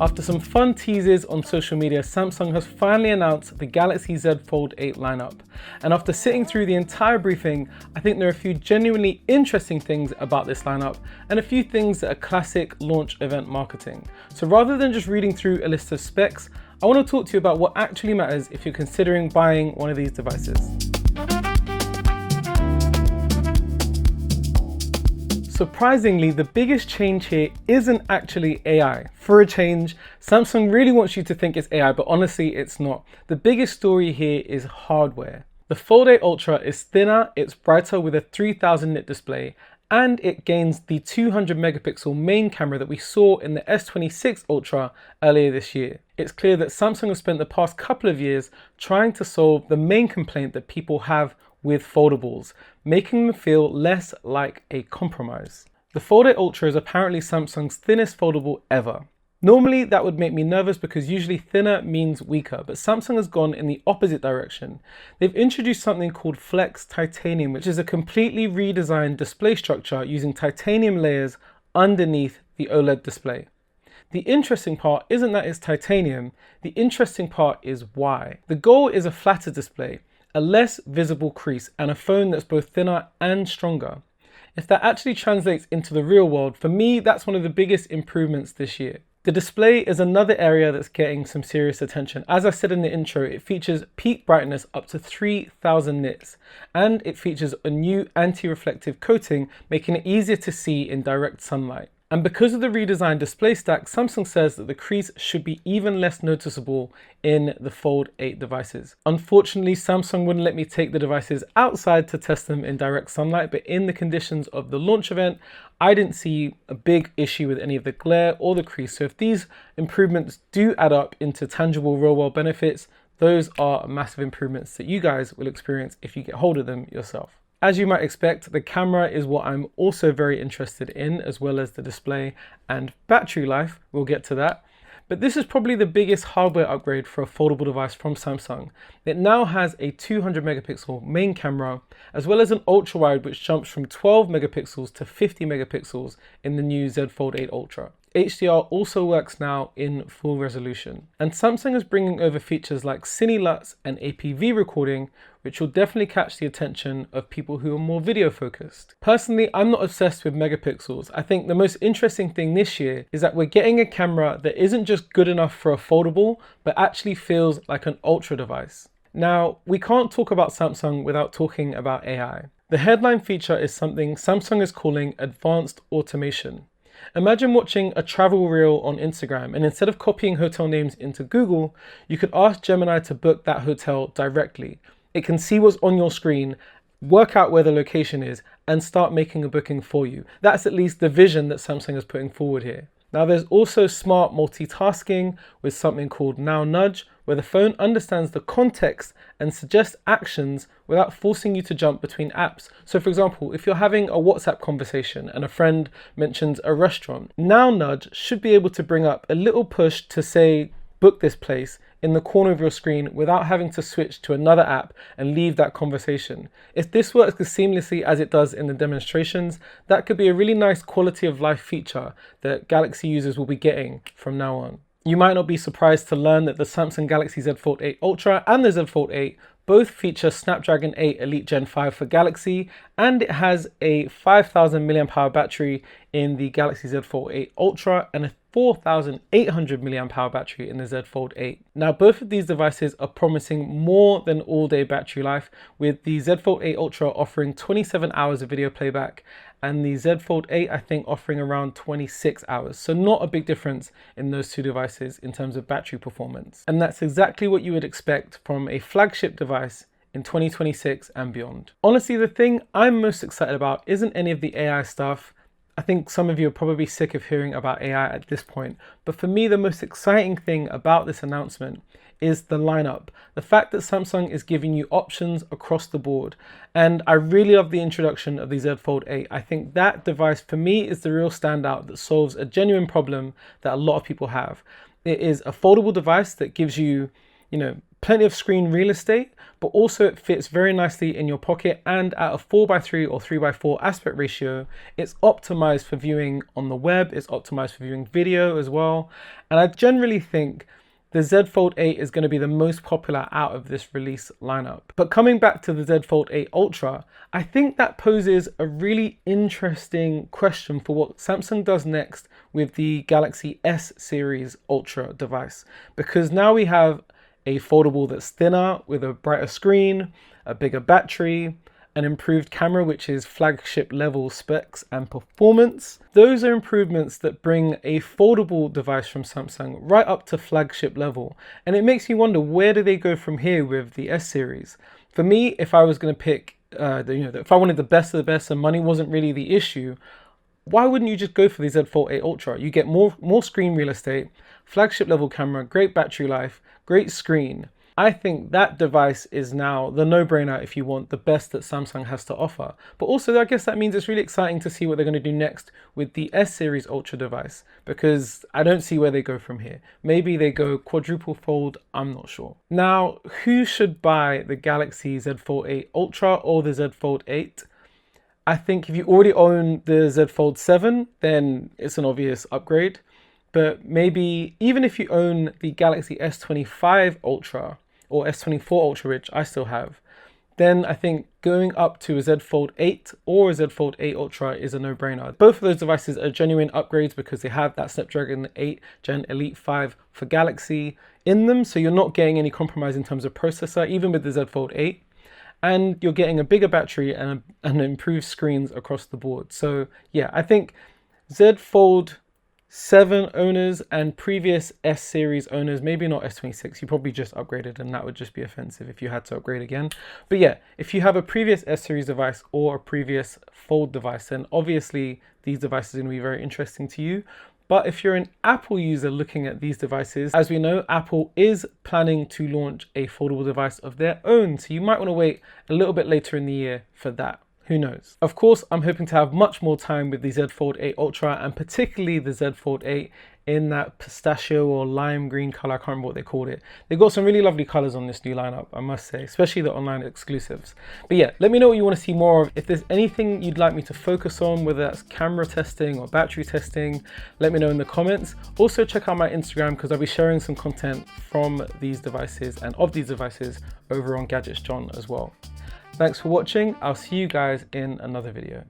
After some fun teases on social media, Samsung has finally announced the Galaxy Z Fold 8 lineup. And after sitting through the entire briefing, I think there are a few genuinely interesting things about this lineup and a few things that are classic launch event marketing. So rather than just reading through a list of specs, I want to talk to you about what actually matters if you're considering buying one of these devices. Surprisingly, the biggest change here isn't actually AI. For a change, Samsung really wants you to think it's AI, but honestly, it's not. The biggest story here is hardware. The Fold 8 Ultra is thinner, it's brighter with a 3000 nit display, and it gains the 200 megapixel main camera that we saw in the S26 Ultra earlier this year. It's clear that Samsung has spent the past couple of years trying to solve the main complaint that people have with foldables, making them feel less like a compromise. The Fold 8 Ultra is apparently Samsung's thinnest foldable ever. Normally that would make me nervous because usually thinner means weaker, but Samsung has gone in the opposite direction. They've introduced something called Flex Titanium, which is a completely redesigned display structure using titanium layers underneath the OLED display. The interesting part isn't that it's titanium, the interesting part is why. The goal is a flatter display, a less visible crease, and a phone that's both thinner and stronger. If that actually translates into the real world, for me, that's one of the biggest improvements this year. The display is another area that's getting some serious attention. As I said in the intro, it features peak brightness up to 3000 nits, and it features a new anti-reflective coating, making it easier to see in direct sunlight. And because of the redesigned display stack, Samsung says that the crease should be even less noticeable in the Fold 8 devices. Unfortunately, Samsung wouldn't let me take the devices outside to test them in direct sunlight, but in the conditions of the launch event, I didn't see a big issue with any of the glare or the crease. So if these improvements do add up into tangible real-world benefits, those are massive improvements that you guys will experience if you get hold of them yourself. As you might expect, the camera is what I'm also very interested in, as well as the display and battery life. We'll get to that. But this is probably the biggest hardware upgrade for a foldable device from Samsung. It now has a 200 megapixel main camera, as well as an ultra wide which jumps from 12 megapixels to 50 megapixels in the new Z Fold 8 Ultra. HDR also works now in full resolution. And Samsung is bringing over features like Cine LUTs and APV recording, which will definitely catch the attention of people who are more video focused. Personally, I'm not obsessed with megapixels. I think the most interesting thing this year is that we're getting a camera that isn't just good enough for a foldable, but actually feels like an ultra device. Now, we can't talk about Samsung without talking about AI. The headline feature is something Samsung is calling advanced automation. Imagine watching a travel reel on Instagram, and instead of copying hotel names into Google, you could ask Gemini to book that hotel directly. It can see what's on your screen, work out where the location is, and start making a booking for you. That's at least the vision that Samsung is putting forward here. Now there's also smart multitasking with something called Now Nudge, where the phone understands the context and suggests actions without forcing you to jump between apps. So for example, if you're having a WhatsApp conversation and a friend mentions a restaurant, Now Nudge should be able to bring up a little push to say, book this place in the corner of your screen without having to switch to another app and leave that conversation. If this works as seamlessly as it does in the demonstrations, that could be a really nice quality of life feature that Galaxy users will be getting from now on. You might not be surprised to learn that the Samsung Galaxy Z Fold 8 Ultra and the Z Fold 8 both feature Snapdragon 8 Elite Gen 5 for Galaxy, and it has a 5000 mAh battery in the Galaxy Z Fold 8 Ultra and a 4800 mAh battery in the Z Fold 8. Now both of these devices are promising more than all-day battery life, with the Z Fold 8 Ultra offering 27 hours of video playback and the Z Fold 8 I think offering around 26 hours. So not a big difference in those two devices in terms of battery performance. And that's exactly what you would expect from a flagship device in 2026 and beyond. Honestly, the thing I'm most excited about isn't any of the AI stuff. I think some of you are probably sick of hearing about AI at this point, but for me, the most exciting thing about this announcement is the lineup. The fact that Samsung is giving you options across the board. And I really love the introduction of the Z Fold 8. I think that device for me is the real standout that solves a genuine problem that a lot of people have. It is a foldable device that gives you, plenty of screen real estate, but also it fits very nicely in your pocket, and at a 4:3 or 3:4 aspect ratio, it's optimized for viewing on the web, it's optimized for viewing video as well. And I generally think the Z Fold 8 is going to be the most popular out of this release lineup. But coming back to the Z Fold 8 Ultra, I think that poses a really interesting question for what Samsung does next with the Galaxy S series Ultra device. Because now we have a foldable that's thinner with a brighter screen, a bigger battery, an improved camera, which is flagship level specs and performance. Those are improvements that bring a foldable device from Samsung right up to flagship level. And it makes me wonder, where do they go from here with the S series? For me, if I was going to pick, if I wanted the best of the best and money wasn't really the issue, why wouldn't you just go for the Z Fold 8 Ultra? You get more screen real estate, flagship level camera, great battery life, great screen. I think that device is now the no-brainer if you want the best that Samsung has to offer. But also, I guess that means it's really exciting to see what they're going to do next with the S series Ultra device, because I don't see where they go from here. Maybe they go quadruple fold, I'm not sure. Now, who should buy the Galaxy Z Fold 8 Ultra or the Z Fold 8? I think if you already own the Z Fold 7, then it's an obvious upgrade. But maybe even if you own the Galaxy S25 Ultra or S24 Ultra, which I still have, then I think going up to a Z Fold 8 or a Z Fold 8 Ultra is a no-brainer. Both of those devices are genuine upgrades because they have that Snapdragon 8 Gen Elite 5 for Galaxy in them, so you're not getting any compromise in terms of processor, even with the Z Fold 8. And you're getting a bigger battery and improved screens across the board. So yeah, I think Z Fold 7 owners and previous S series owners, maybe not S26, you probably just upgraded and that would just be offensive if you had to upgrade again. But yeah, if you have a previous S series device or a previous Fold device, then obviously these devices are going to be very interesting to you. But if you're an Apple user looking at these devices, as we know, Apple is planning to launch a foldable device of their own. So you might want to wait a little bit later in the year for that. Who knows? Of course, I'm hoping to have much more time with the Z Fold 8 Ultra and particularly the Z Fold 8 in that pistachio or lime green color. I can't remember what they called it. They've got some really lovely colors on this new lineup, I must say, especially the online exclusives. But yeah, let me know what you want to see more of. If there's anything you'd like me to focus on, whether that's camera testing or battery testing, let me know in the comments. Also check out my Instagram because I'll be sharing some content from these devices and of these devices over on Gadgets John as well. Thanks for watching. I'll see you guys in another video.